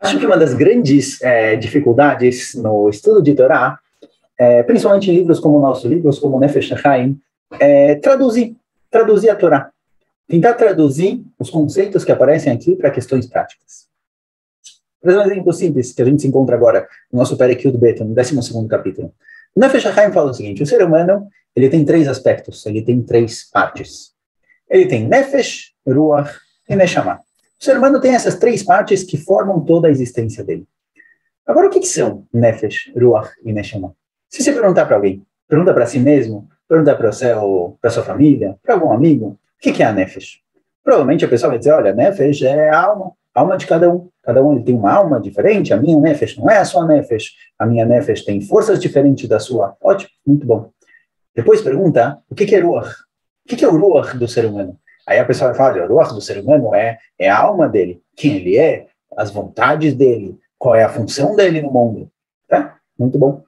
Acho que uma das grandes dificuldades no estudo de Torá, principalmente em livros como o nosso, livros como Nefesh Chaim, é traduzir a Torá. Tentar traduzir os conceitos que aparecem aqui para questões práticas. Por um exemplo simples que a gente se encontra agora no nosso Perek Yud Bet, no 12º capítulo. O Nefesh Chaim fala o seguinte: o ser humano ele tem três aspectos, ele tem três partes. Ele tem Nefesh, Ruach e Neshama. O ser humano tem essas três partes que formam toda a existência dele. Agora, o que são Nefesh, Ruach e Neshama? Se você perguntar para alguém, pergunta para si mesmo, pergunta para sua família, para algum amigo, o que é a Nefesh? Provavelmente a pessoa vai dizer, olha, Nefesh é a alma de cada um. Cada um ele tem uma alma diferente, a minha Nefesh não é a sua Nefesh, a minha Nefesh tem forças diferentes da sua. Ótimo, muito bom. Depois pergunta, o que é Ruach? O que é o Ruach do ser humano? Aí a pessoa vai falar, olha, o Ruach do ser humano é a alma dele, quem ele é, as vontades dele, qual é a função dele no mundo. Tá? Muito bom.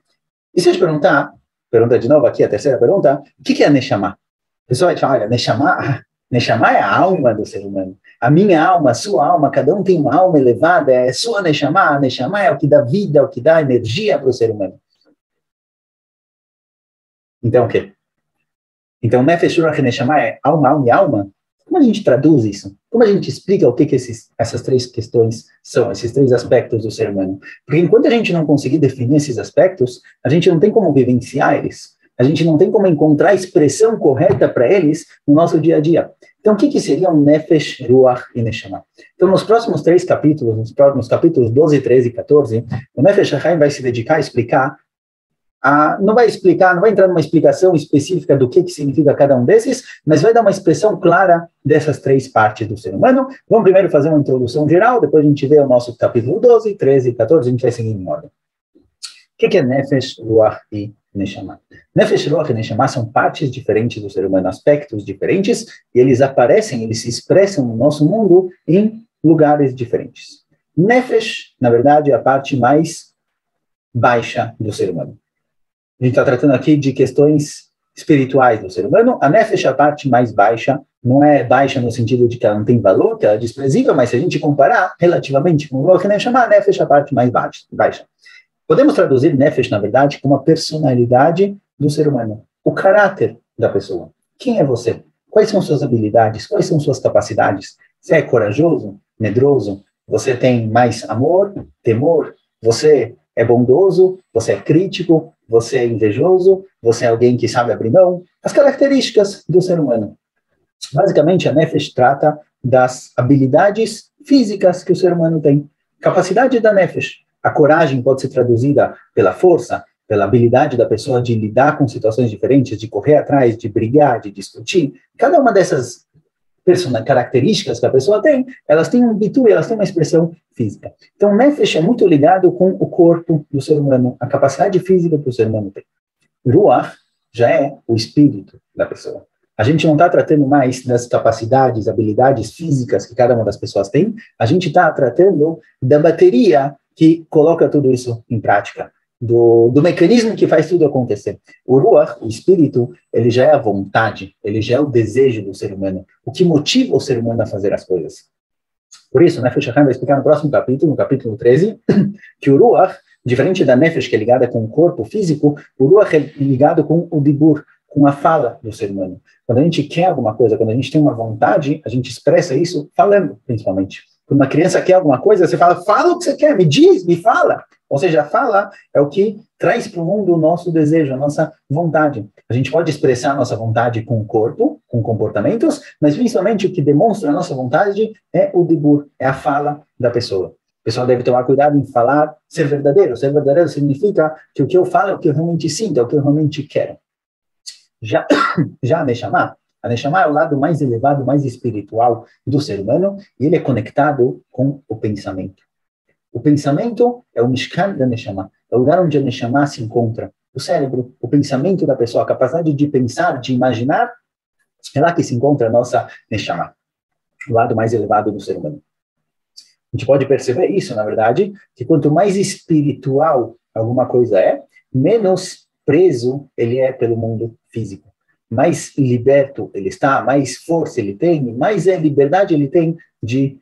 E se eu te pergunta de novo aqui, a terceira pergunta, o que é a Neshama? A pessoa vai falar, olha, Neshama é a alma do ser humano. A minha alma, a sua alma, cada um tem uma alma elevada, é sua Neshama. A Neshama é o que dá vida, é o que dá energia para o ser humano. Então o quê? Então, Nefesh, Ruach e Neshama é alma e alma? Como a gente traduz isso? Como a gente explica o que essas três questões são, esses três aspectos do ser humano? Porque enquanto a gente não conseguir definir esses aspectos, a gente não tem como vivenciar eles. A gente não tem como encontrar a expressão correta para eles no nosso dia a dia. Então, o que seria um Nefesh, Ruach e Neshama? Então, nos próximos três capítulos, nos capítulos 12, 13 e 14, o Nefesh Chaim vai se dedicar a explicar não vai entrar numa explicação específica do que significa cada um desses, mas vai dar uma expressão clara dessas três partes do ser humano. Vamos primeiro fazer uma introdução geral, depois a gente vê o nosso capítulo 12, 13 e 14, a gente vai seguir em ordem. O que é Nefesh, Ruach e Neshama? Nefesh, Ruach e Neshama são partes diferentes do ser humano, aspectos diferentes, e eles se expressam no nosso mundo em lugares diferentes. Nefesh, na verdade, é a parte mais baixa do ser humano. A gente está tratando aqui de questões espirituais do ser humano. A Nefesh é a parte mais baixa, não é baixa no sentido de que ela não tem valor, que ela é desprezível, mas se a gente comparar relativamente com o Ruach e Neshama, a Nefesh é a parte mais baixa. Podemos traduzir Nefesh, na verdade, como a personalidade do ser humano, o caráter da pessoa. Quem é você? Quais são suas habilidades? Quais são suas capacidades? Você é corajoso, medroso? Você tem mais amor, temor? Você é bondoso? Você é crítico? Você é invejoso? Você é alguém que sabe abrir mão? As características do ser humano. Basicamente, a Nefesh trata das habilidades físicas que o ser humano tem. Capacidade da Nefesh. A coragem pode ser traduzida pela força, pela habilidade da pessoa de lidar com situações diferentes, de correr atrás, de brigar, de discutir. Cada uma dessas características que a pessoa tem, elas têm um bitu, elas têm uma expressão física. Então, Nefesh é muito ligado com o corpo do ser humano, a capacidade física que o ser humano tem. Ruach já é o espírito da pessoa. A gente não está tratando mais das capacidades, habilidades físicas que cada uma das pessoas tem, a gente está tratando da bateria que coloca tudo isso em prática, do mecanismo que faz tudo acontecer. O Ruach, o espírito, ele já é a vontade, ele já é o desejo do ser humano, o que motiva o ser humano a fazer as coisas. Por isso, Nefesh Chaim vai explicar no próximo capítulo, no capítulo 13, que o Ruach, diferente da Nefesh, que é ligada com o corpo físico, o Ruach é ligado com o Dibur, com a fala do ser humano. Quando a gente quer alguma coisa, quando a gente tem uma vontade, a gente expressa isso falando, principalmente. Quando uma criança quer alguma coisa, você fala o que você quer, me diz, me fala. Ou seja, a fala é o que traz para o mundo o nosso desejo, a nossa vontade. A gente pode expressar a nossa vontade com o corpo, com comportamentos, mas principalmente o que demonstra a nossa vontade é o dibur, é a fala da pessoa. O pessoal deve tomar cuidado em falar, ser verdadeiro. Ser verdadeiro significa que o que eu falo é o que eu realmente sinto, é o que eu realmente quero. Já a Neshama é o lado mais elevado, mais espiritual do ser humano, e ele é conectado com o pensamento. O pensamento é o Mishkan da Neshama, é o lugar onde a Neshama se encontra. O cérebro, o pensamento da pessoa, a capacidade de pensar, de imaginar, é lá que se encontra a nossa Neshama, o lado mais elevado do ser humano. A gente pode perceber isso, na verdade, que quanto mais espiritual alguma coisa é, menos preso ele é pelo mundo físico. Mais liberto ele está, mais força ele tem, mais liberdade ele tem de,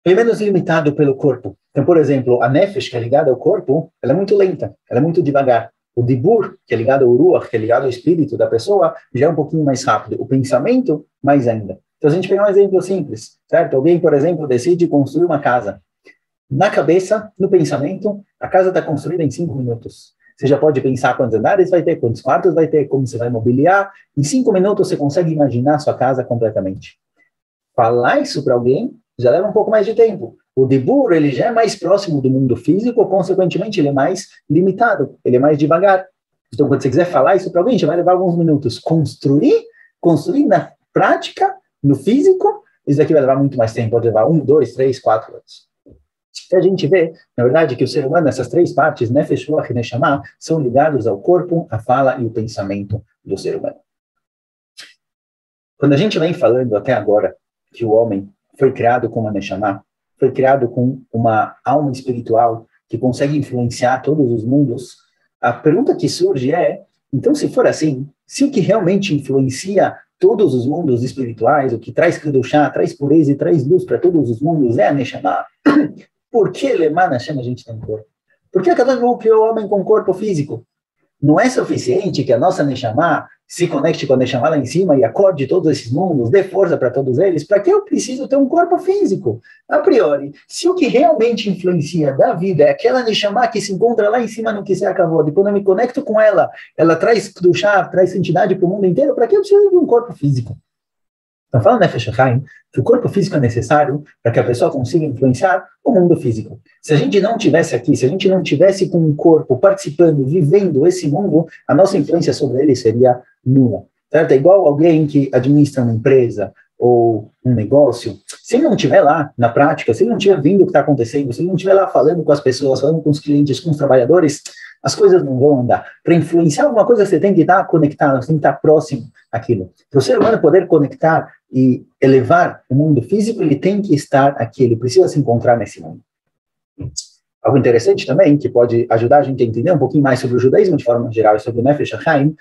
pelo menos limitado pelo corpo. Então, por exemplo, a Nefesh, que é ligada ao corpo, ela é muito lenta, ela é muito devagar. O Dibur, que é ligado ao Ruach, que é ligado ao espírito da pessoa, já é um pouquinho mais rápido. O pensamento, mais ainda. Então, a gente pegar um exemplo simples, certo? Alguém, por exemplo, decide construir uma casa. Na cabeça, no pensamento, a casa está construída em 5 minutos. Você já pode pensar quantos andares vai ter, quantos quartos vai ter, como você vai mobiliar. Em 5 minutos, você consegue imaginar a sua casa completamente. Falar isso para alguém já leva um pouco mais de tempo. O Dibur, ele já é mais próximo do mundo físico, consequentemente, ele é mais limitado, ele é mais devagar. Então, quando você quiser falar isso para alguém, já vai levar alguns minutos. Construir na prática, no físico, isso daqui vai levar muito mais tempo, pode levar 1, 2, 3, 4 anos. E a gente vê, na verdade, que o ser humano, essas 3 partes, Nefesh, Ruach e Neshama, são ligados ao corpo, à fala e o pensamento do ser humano. Quando a gente vem falando até agora que o homem foi criado com uma Neshama, foi criado com uma alma espiritual que consegue influenciar todos os mundos, a pergunta que surge é, então se for assim, se o que realmente influencia todos os mundos espirituais, o que traz Kedushá, traz pureza e traz luz para todos os mundos é a Neshama, por que Lemá Hashem a gente tem um corpo? Por que cada um criou o homem com corpo físico? Não é suficiente que a nossa Neshama se conecte com a Neshama lá em cima e acorde todos esses mundos, dê força para todos eles? Para que eu preciso ter um corpo físico? A priori, se o que realmente influencia da vida é aquela Neshama que se encontra lá em cima no que se acabou, e quando eu me conecto com ela, ela traz Kedushá, traz santidade para o mundo inteiro, para que eu preciso de um corpo físico? Então, falando Nefesh Chaim, que o corpo físico é necessário para que a pessoa consiga influenciar o mundo físico. Se a gente não tivesse aqui, se a gente não tivesse com um corpo participando, vivendo esse mundo, a nossa influência sobre ele seria nula. Certo? É igual alguém que administra uma empresa ou um negócio, se ele não estiver lá na prática, se ele não estiver vendo o que está acontecendo, se ele não estiver lá falando com as pessoas, falando com os clientes, com os trabalhadores, as coisas não vão andar. Para influenciar alguma coisa, você tem que estar conectado, você tem que estar próximo àquilo. Para o ser humano poder conectar e elevar o mundo físico, ele tem que estar aqui, ele precisa se encontrar nesse mundo. Algo interessante também, que pode ajudar a gente a entender um pouquinho mais sobre o judaísmo de forma geral e sobre o Nefesh Chaim,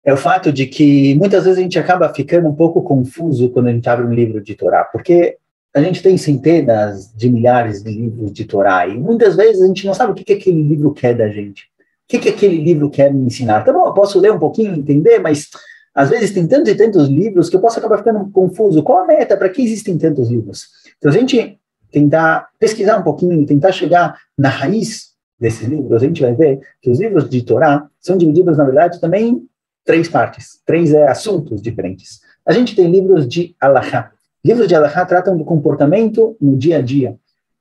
é o fato de que muitas vezes a gente acaba ficando um pouco confuso quando a gente abre um livro de Torá, porque a gente tem centenas de milhares de livros de Torá e muitas vezes a gente não sabe o que aquele livro quer da gente. O que aquele livro quer me ensinar? Tá bom, eu posso ler um pouquinho, entender, mas às vezes tem tantos e tantos livros que eu posso acabar ficando confuso. Qual a meta? Para que existem tantos livros? Então, a gente tentar pesquisar um pouquinho e tentar chegar na raiz desses livros, a gente vai ver que os livros de Torá são divididos, na verdade, também em 3 partes, 3 assuntos diferentes. A gente tem livros de Halachá. Livros de Halachá tratam do comportamento no dia a dia.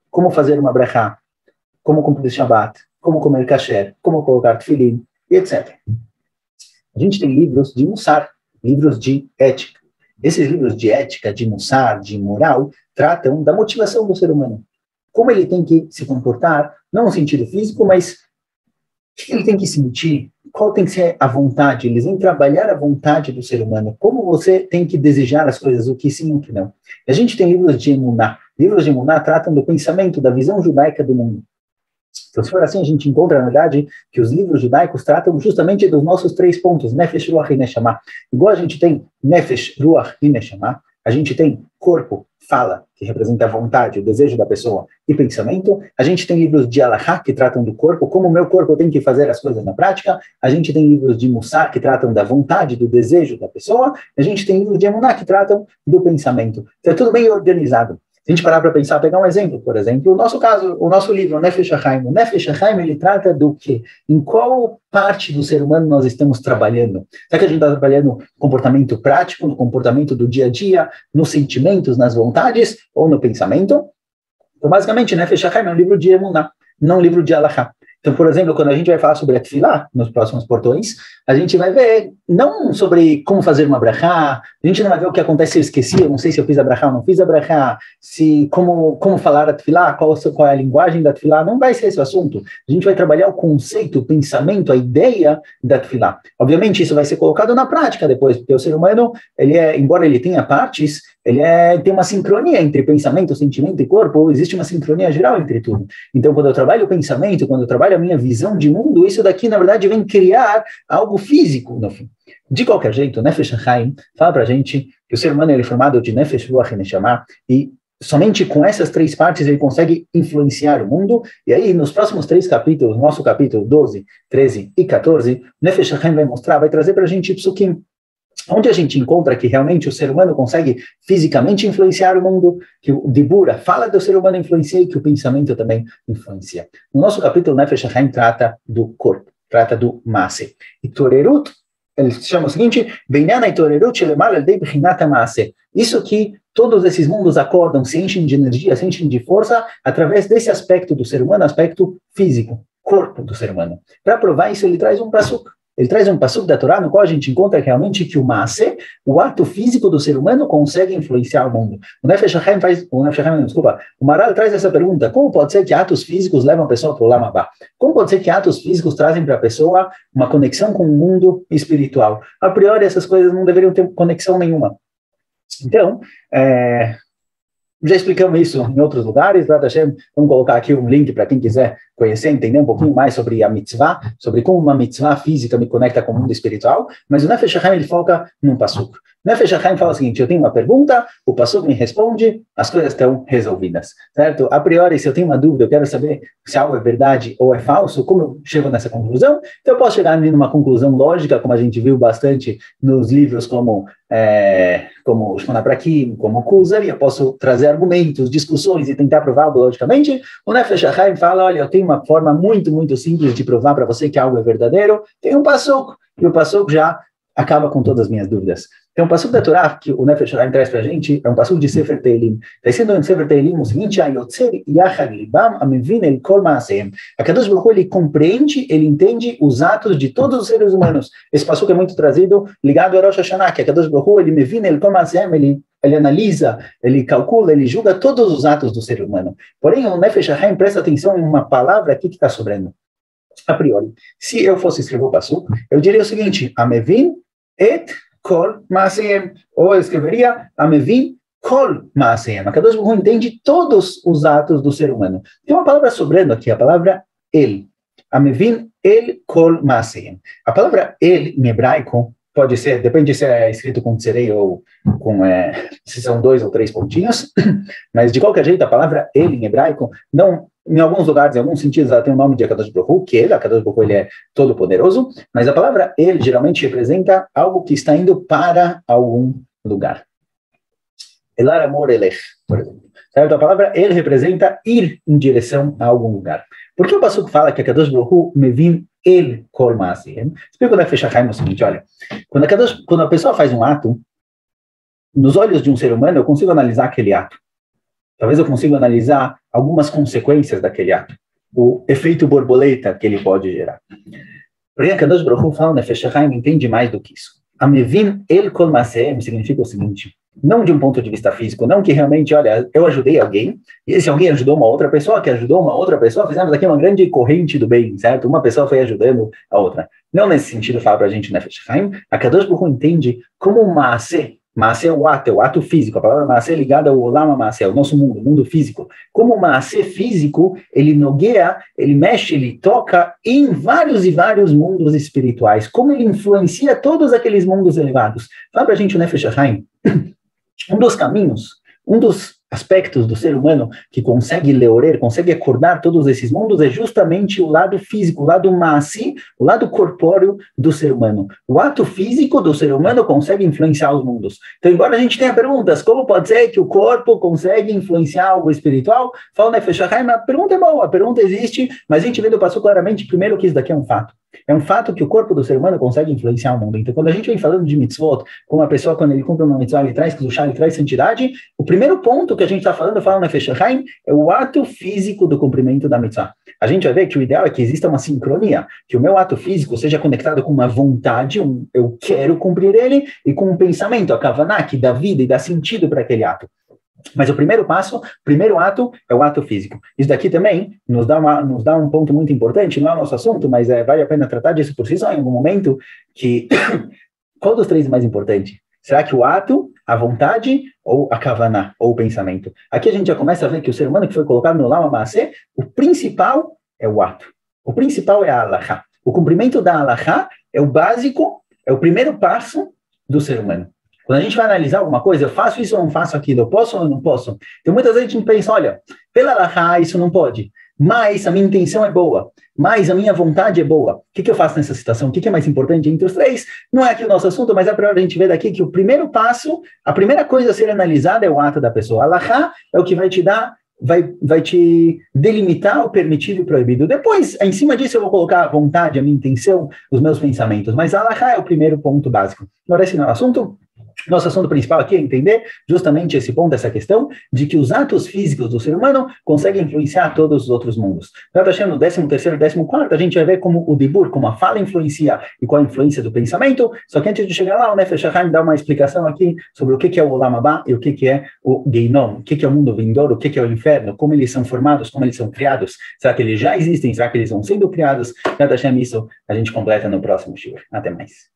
Como fazer uma brachá, como cumprir Shabbat, como comer kasher, como colocar tefilim, e etc. A gente tem livros de Mussar, livros de ética. Esses livros de ética, de Mussar, de moral, tratam da motivação do ser humano. Como ele tem que se comportar, não no sentido físico, mas o que ele tem que sentir, qual tem que ser a vontade, eles vêm trabalhar a vontade do ser humano, como você tem que desejar as coisas, o que sim e o que não. A gente tem livros de Emuná. Livros de Emuná tratam do pensamento, da visão judaica do mundo. Então, se for assim, a gente encontra, na verdade, que os livros judaicos tratam justamente dos nossos 3 pontos, Nefesh, Ruach e Neshama. Igual a gente tem Nefesh, Ruach e Neshama, a gente tem corpo, fala, que representa a vontade, o desejo da pessoa, e pensamento. A gente tem livros de Halachá, que tratam do corpo, como o meu corpo tem que fazer as coisas na prática. A gente tem livros de Mussar, que tratam da vontade, do desejo da pessoa. A gente tem livros de Emuná, que tratam do pensamento. Então, é tudo bem organizado. Se a gente parar para pensar, pegar um exemplo, por exemplo, o nosso caso, o nosso livro, o Nefesh Chaim. O Nefesh Chaim, ele trata do quê? Em qual parte do ser humano nós estamos trabalhando? Será que a gente está trabalhando no comportamento prático, no comportamento do dia a dia, nos sentimentos, nas vontades, ou no pensamento? Então, basicamente, Nefesh Chaim é um livro de Emuná, não um livro de Halachá. Então, por exemplo, quando a gente vai falar sobre a Tefilá, nos próximos portões, a gente vai ver, não sobre como fazer uma brachá, a gente não vai ver o que acontece se eu esqueci, eu não sei se eu fiz a brachá ou não fiz a brachá, se, como falar a Tefilá, qual é a linguagem da Tefilá, não vai ser esse o assunto. A gente vai trabalhar o conceito, o pensamento, a ideia da Tefilá. Obviamente, isso vai ser colocado na prática depois, porque o ser humano, embora ele tenha partes, tem uma sincronia entre pensamento, sentimento e corpo, existe uma sincronia geral entre tudo. Então, quando eu trabalho o pensamento, quando eu trabalho a minha visão de mundo, isso daqui, na verdade, vem criar algo físico, no fim. De qualquer jeito, Nefesh Chaim fala pra gente que o ser humano é formado de Nefesh, Ruach e Neshama, e somente com essas três partes ele consegue influenciar o mundo. E aí, nos próximos 3 capítulos, nosso capítulo 12, 13 e 14, Nefesh HaChaim vai mostrar, vai trazer para a gente psukim, onde a gente encontra que realmente o ser humano consegue fisicamente influenciar o mundo, que o Dibura fala do ser humano influencia e que o pensamento também influencia. No nosso capítulo, Nefesh HaChaim trata do corpo, trata do Maase. E Torerut, ele chama o seguinte, isso que todos esses mundos acordam, se enchem de energia, se enchem de força, através desse aspecto do ser humano, aspecto físico, corpo do ser humano. Para provar isso, ele traz um pasuk. Ele traz um pasuk da Torá, no qual a gente encontra realmente que o Maaseh, o ato físico do ser humano, consegue influenciar o mundo. O Maharal traz essa pergunta, como pode ser que atos físicos levam a pessoa para o Olam Abá? Como pode ser que atos físicos trazem para a pessoa uma conexão com o mundo espiritual? A priori, essas coisas não deveriam ter conexão nenhuma. Então, já explicamos isso em outros lugares, vamos colocar aqui um link para quem quiser conhecer, entender um pouquinho mais sobre a mitzvah, sobre como uma mitzvah física me conecta com o mundo espiritual, mas o Nefesh HaChaim ele foca num pasuk. O Nefesh HaChaim fala o seguinte, eu tenho uma pergunta, o pasuk me responde, as coisas estão resolvidas, certo? A priori, se eu tenho uma dúvida, eu quero saber se algo é verdade ou é falso, como eu chego nessa conclusão? Então eu posso chegar numa conclusão lógica, como a gente viu bastante nos livros como Shmona Prakim, como Kuzari, eu posso trazer argumentos, discussões e tentar prová-lo logicamente. O Nefesh HaChaim fala, olha, eu tenho uma forma muito, muito simples de provar para você que algo é verdadeiro, tem um pasuk, e o pasuk já acaba com todas as minhas dúvidas. Então, o pasuk da Torá, que o Nefesh HaChaim traz para a gente, é um pasuk de Sefer Teilim. Está escrito em Sefer Teilim o seguinte, Ayotzer yachad libam amevin el kol maaseim. A Kadosh Baruch Hu, ele compreende, ele entende os atos de todos os seres humanos. Esse pasuk é muito trazido, ligado a Rosh Hashanah, que a Kadosh Baruch Hu, ele mevin el kol maaseim, ele analisa, ele calcula, ele julga todos os atos do ser humano. Porém, o Nefesh HaChaim presta atenção em uma palavra aqui que está sobrando. A priori, se eu fosse escrever o pasuk, eu diria o seguinte, Amevin et kol maaseim, ou eu escreveria Amevin kol maaseim. A Kadosh Baruch Hu entende todos os atos do ser humano. Tem uma palavra sobrando aqui, a palavra el. Amevin el kol maaseim. A palavra el, em hebraico, pode ser, depende se é escrito com tserei ou com, se são 2 ou 3 pontinhos, mas de qualquer jeito a palavra ele em hebraico, não, em alguns lugares, em alguns sentidos, ela tem o nome de Akadosh Baruch Hu, que ele, Akadosh Baruch Hu, ele é todo poderoso, mas a palavra ele geralmente representa algo que está indo para algum lugar. Elar amor elech, por exemplo. Certo? A palavra ele representa ir em direção a algum lugar. Por que o pasuk fala que Akadosh Baruch Hu mevin el kol maaseim? Explica o Nefesh HaChaim o seguinte, olha, quando a pessoa faz um ato, nos olhos de um ser humano, eu consigo analisar aquele ato. Talvez eu consiga analisar algumas consequências daquele ato. O efeito borboleta que ele pode gerar. Porém, Akadosh Baruch Hu fala, Nefesh HaChaim entende mais do que isso. Amevin el kol maaseim significa o seguinte, não de um ponto de vista físico, não que realmente, olha, eu ajudei alguém, e esse alguém ajudou uma outra pessoa, que ajudou uma outra pessoa, fizemos aqui uma grande corrente do bem, certo? Uma pessoa foi ajudando a outra. Não nesse sentido fala para a gente, Nefesh HaChaim, a Kadosh Baruch Hu entende como o Maaseh é o ato físico, a palavra Maaseh é ligada ao Olam Maaseh, ao nosso mundo, o mundo físico. Como o Maaseh físico, ele nogueia, ele mexe, ele toca em vários e vários mundos espirituais, como ele influencia todos aqueles mundos elevados. Fala para a gente, Nefesh HaChaim, um dos caminhos, um dos aspectos do ser humano que consegue leorer, consegue acordar todos esses mundos é justamente o lado físico, o lado maci, o lado corpóreo do ser humano. O ato físico do ser humano consegue influenciar os mundos. Então, embora a gente tenha perguntas, como pode ser que o corpo consegue influenciar algo espiritual? Fala Nefesh HaChaim, a pergunta é boa, a pergunta existe, mas a gente vendo passou claramente, primeiro, que isso daqui é um fato. É um fato que o corpo do ser humano consegue influenciar o mundo. Então, quando a gente vem falando de mitzvot, como a pessoa, quando ele cumpre uma mitzvah, ele traz kedushá, ele traz santidade, o primeiro ponto que a gente está falando, fala Nefesh HaChaim, é o ato físico do cumprimento da mitzvah. A gente vai ver que o ideal é que exista uma sincronia, que o meu ato físico seja conectado com uma vontade, eu quero cumprir ele, e com um pensamento, a kavaná, que dá vida e dá sentido para aquele ato. Mas o primeiro passo, o primeiro ato é o ato físico. Isso daqui também nos dá um ponto muito importante, não é o nosso assunto, mas vale a pena tratar disso por si só em algum momento, que qual dos três é mais importante? Será que o ato, a vontade ou a kavaná, ou o pensamento? Aqui a gente já começa a ver que o ser humano que foi colocado no Olam Maaseh, o principal é o ato. O principal é a halachá. O cumprimento da halachá é o básico, é o primeiro passo do ser humano. Quando a gente vai analisar alguma coisa, eu faço isso ou não faço aquilo, eu posso ou não posso? Então, muitas vezes a gente pensa, olha, pela Allahá, isso não pode, mas a minha intenção é boa, mas a minha vontade é boa. O que eu faço nessa situação? O que é mais importante entre os três? Não é aqui o nosso assunto, mas é para a gente ver daqui que o primeiro passo, a primeira coisa a ser analisada é o ato da pessoa. Allahá é o que vai te dar, vai te delimitar o permitido e o proibido. Depois, em cima disso, eu vou colocar a vontade, a minha intenção, os meus pensamentos. Mas Allahá é o primeiro ponto básico. Agora, esse não é o assunto. Nosso assunto principal aqui é entender justamente esse ponto, essa questão de que os atos físicos do ser humano conseguem influenciar todos os outros mundos. Já está achando no 13º, 14º, a gente vai ver como o Dibur, como a fala influencia e qual a influência do pensamento. Só que antes de chegar lá, o Nefesh HaChaim dá uma explicação aqui sobre o que é o Olam Haba e o que é o Geinom, o que é o mundo vindouro, o que é o inferno, como eles são formados, como eles são criados. Será que eles já existem? Será que eles vão sendo criados? Já está achando isso? A gente completa no próximo shiur. Até mais.